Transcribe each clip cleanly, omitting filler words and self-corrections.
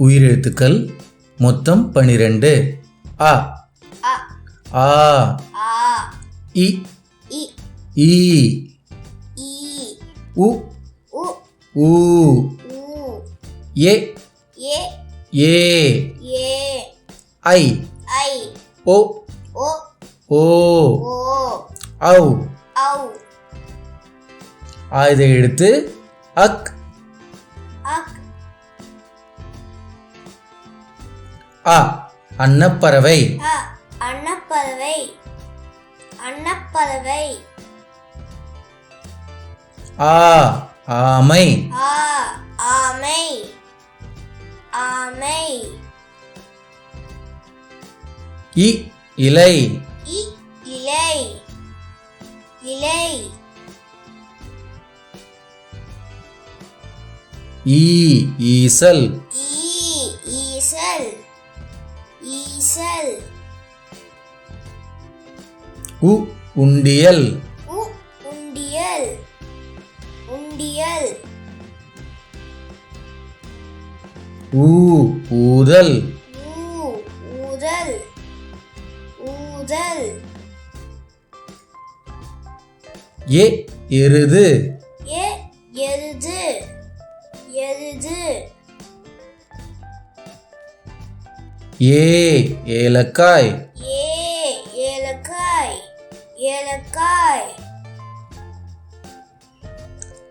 உயிரெழுத்துக்கள் மொத்தம் 12. அ அ ஆ ஆ இ இ ஈ ஈ உ உ ஊ ஊ ஏ ஏ ஏ ஏ ஐ ஐ ஓ ஓ ஓ ஓ ஔ ஔ ஆயுத எழுத்து அக் அக் அ அன்னப்பறவை அ அன்னப்பறவை அன்னப்பறவை ஆ ஆமை ஆ ஆமை ஆமை இ இலை இ இலை இலை ஈ ஈசல் ஈ ஈசல் ஈசல் உ உண்டியல் உ உண்டியல் உண்டியல் ஊ ஊதல் ஊ ஊதல் ஊதல் ஏ எருது ஏ எருது எருது ஏ ஏலக்காய் ஏ ஏலக்காய் ஏலக்காய்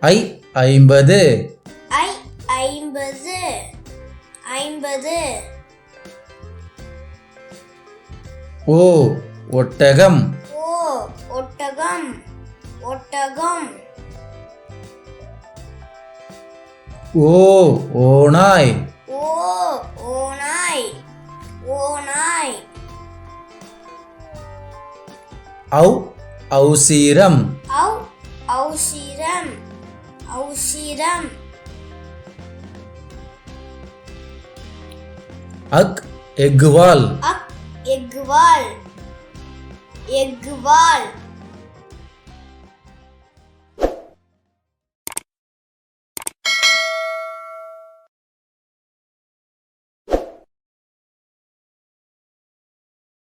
ஐ 50 ஐ 50 50 ஓ ஒட்டகம் ஓ ஒட்டகம் ஒட்டகம் ஓ ஓநாய் ஓ ஓநாய் ஓநாய் ஔ ஔசீரம் ஔ ஔஷிரம் ஔஷிரம் அக் எக்குவால் அக் எக்குவால் எக்குவால்